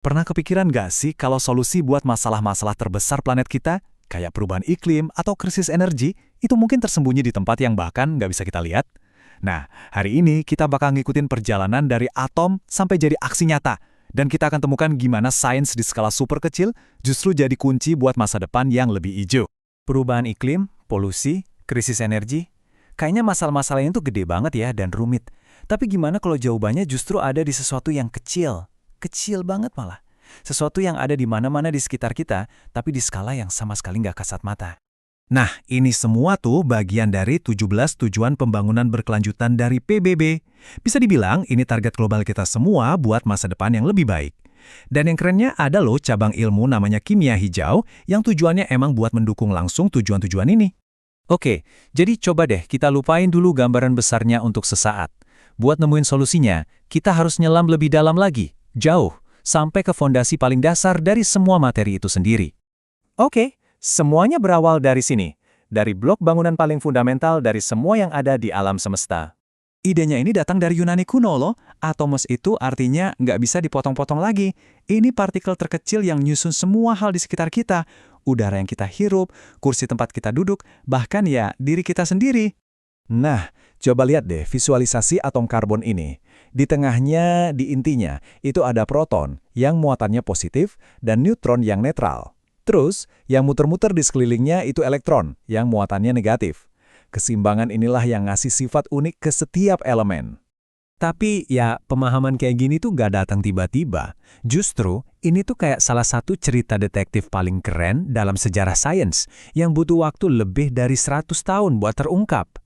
Pernah kepikiran nggak sih kalau solusi buat masalah-masalah terbesar planet kita, kayak perubahan iklim atau krisis energi, itu mungkin tersembunyi di tempat yang bahkan nggak bisa kita lihat? Nah, hari ini kita bakal ngikutin perjalanan dari atom sampai jadi aksi nyata. Dan kita akan temukan gimana sains di skala super kecil justru jadi kunci buat masa depan yang lebih hijau. Perubahan iklim, polusi, krisis energi, kayaknya masalah-masalahnya itu gede banget ya dan rumit. Tapi gimana kalau jawabannya justru ada di sesuatu yang kecil? Kecil banget malah. Sesuatu yang ada di mana-mana di sekitar kita, tapi di skala yang sama sekali nggak kasat mata. Nah, ini semua tuh bagian dari 17 tujuan pembangunan berkelanjutan dari PBB. Bisa dibilang ini target global kita semua buat masa depan yang lebih baik. Dan yang kerennya ada loh cabang ilmu namanya kimia hijau yang tujuannya emang buat mendukung langsung tujuan-tujuan ini. Oke, jadi coba deh kita lupain dulu gambaran besarnya untuk sesaat. Buat nemuin solusinya, kita harus nyelam lebih dalam lagi, jauh, sampai ke fondasi paling dasar dari semua materi itu sendiri. Oke. Semuanya berawal dari sini, dari blok bangunan paling fundamental dari semua yang ada di alam semesta. Idenya ini datang dari Yunani kuno loh, atomos itu artinya nggak bisa dipotong-potong lagi. Ini partikel terkecil yang nyusun semua hal di sekitar kita, udara yang kita hirup, kursi tempat kita duduk, bahkan ya diri kita sendiri. Nah, coba lihat deh visualisasi atom karbon ini. Di tengahnya, di intinya, itu ada proton yang muatannya positif dan neutron yang netral. Terus, yang muter-muter di sekelilingnya itu elektron, yang muatannya negatif. Keseimbangan inilah yang ngasih sifat unik ke setiap elemen. Tapi ya, pemahaman kayak gini tuh gak datang tiba-tiba. Justru, ini tuh kayak salah satu cerita detektif paling keren dalam sejarah sains, yang butuh waktu lebih dari 100 tahun buat terungkap.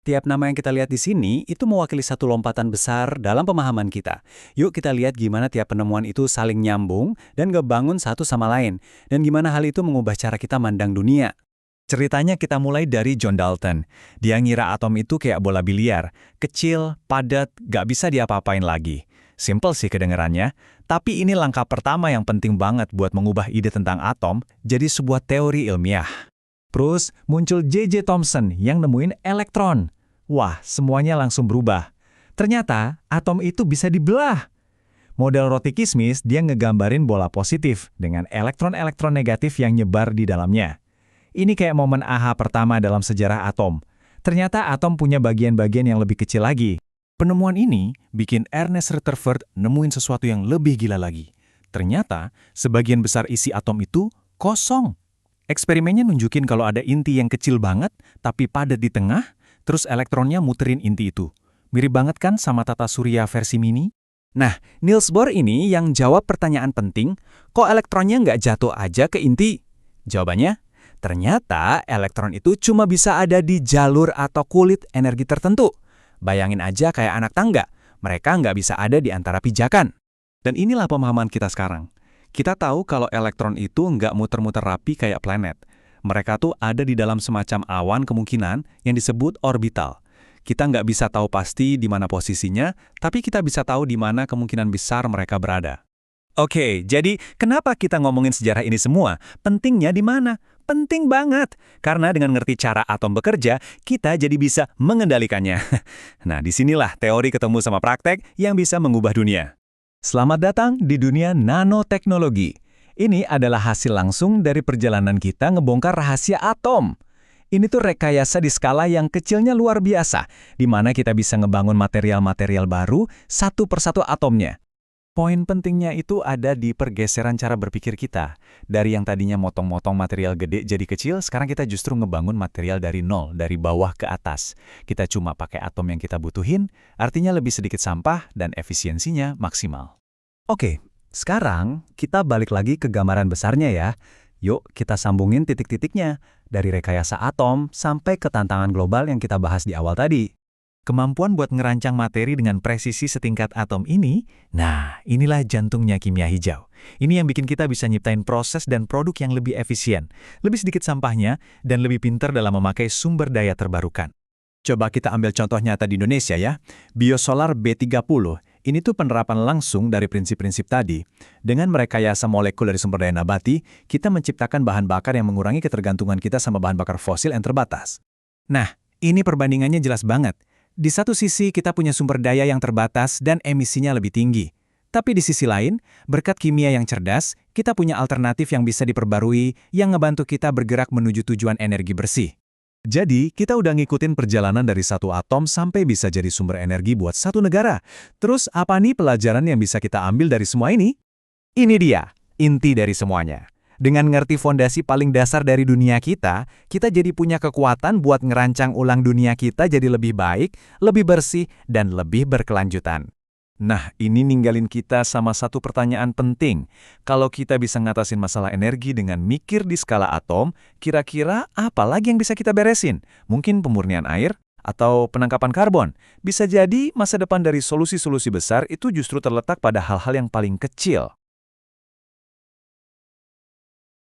Tiap nama yang kita lihat di sini itu mewakili satu lompatan besar dalam pemahaman kita. Yuk kita lihat gimana tiap penemuan itu saling nyambung dan ngebangun satu sama lain. Dan gimana hal itu mengubah cara kita mandang dunia. Ceritanya kita mulai dari John Dalton. Dia ngira atom itu kayak bola biliar. Kecil, padat, gak bisa diapa-apain lagi. Simple sih kedengarannya. Tapi ini langkah pertama yang penting banget buat mengubah ide tentang atom jadi sebuah teori ilmiah. Terus muncul J.J. Thomson yang nemuin elektron. Wah, semuanya langsung berubah. Ternyata atom itu bisa dibelah. Model roti kismis dia ngegambarin bola positif dengan elektron-elektron negatif yang nyebar di dalamnya. Ini kayak momen aha pertama dalam sejarah atom. Ternyata atom punya bagian-bagian yang lebih kecil lagi. Penemuan ini bikin Ernest Rutherford nemuin sesuatu yang lebih gila lagi. Ternyata sebagian besar isi atom itu kosong. Eksperimennya nunjukin kalau ada inti yang kecil banget, tapi padat di tengah, terus elektronnya muterin inti itu. Mirip banget kan sama tata surya versi mini? Nah, Niels Bohr ini yang jawab pertanyaan penting, kok elektronnya nggak jatuh aja ke inti? Jawabannya, ternyata elektron itu cuma bisa ada di jalur atau kulit energi tertentu. Bayangin aja kayak anak tangga, mereka nggak bisa ada di antara pijakan. Dan inilah pemahaman kita sekarang. Kita tahu kalau elektron itu nggak muter-muter rapi kayak planet. Mereka tuh ada di dalam semacam awan kemungkinan yang disebut orbital. Kita nggak bisa tahu pasti di mana posisinya, tapi kita bisa tahu di mana kemungkinan besar mereka berada. Oke, jadi kenapa kita ngomongin sejarah ini semua? Pentingnya di mana? Penting banget. Karena dengan ngerti cara atom bekerja, kita jadi bisa mengendalikannya. Nah, disinilah teori ketemu sama praktek yang bisa mengubah dunia. Selamat datang di dunia nanoteknologi. Ini adalah hasil langsung dari perjalanan kita ngebongkar rahasia atom. Ini tuh rekayasa di skala yang kecilnya luar biasa, di mana kita bisa ngebangun material-material baru satu persatu atomnya. Poin pentingnya itu ada di pergeseran cara berpikir kita. Dari yang tadinya motong-motong material gede jadi kecil, sekarang kita justru ngebangun material dari nol, dari bawah ke atas. Kita cuma pakai atom yang kita butuhin, artinya lebih sedikit sampah dan efisiensinya maksimal. Oke, sekarang kita balik lagi ke gambaran besarnya ya. Yuk kita sambungin titik-titiknya, dari rekayasa atom sampai ke tantangan global yang kita bahas di awal tadi. Kemampuan buat ngerancang materi dengan presisi setingkat atom ini, nah inilah jantungnya kimia hijau. Ini yang bikin kita bisa nyiptain proses dan produk yang lebih efisien, lebih sedikit sampahnya, dan lebih pintar dalam memakai sumber daya terbarukan. Coba kita ambil contoh nyata di Indonesia ya, Biosolar B30. Ini tuh penerapan langsung dari prinsip-prinsip tadi. Dengan merekayasa molekul dari sumber daya nabati, kita menciptakan bahan bakar yang mengurangi ketergantungan kita sama bahan bakar fosil yang terbatas. Nah, ini perbandingannya jelas banget. Di satu sisi kita punya sumber daya yang terbatas dan emisinya lebih tinggi. Tapi di sisi lain, berkat kimia yang cerdas, kita punya alternatif yang bisa diperbarui yang ngebantu kita bergerak menuju tujuan energi bersih. Jadi, kita udah ngikutin perjalanan dari satu atom sampai bisa jadi sumber energi buat satu negara. Terus, apa nih pelajaran yang bisa kita ambil dari semua ini? Ini dia, inti dari semuanya. Dengan ngerti fondasi paling dasar dari dunia kita jadi punya kekuatan buat ngerancang ulang dunia kita jadi lebih baik, lebih bersih, dan lebih berkelanjutan. Nah, ini ninggalin kita sama satu pertanyaan penting. Kalau kita bisa ngatasin masalah energi dengan mikir di skala atom, kira-kira apa lagi yang bisa kita beresin? Mungkin pemurnian air? Atau penangkapan karbon? Bisa jadi masa depan dari solusi-solusi besar itu justru terletak pada hal-hal yang paling kecil.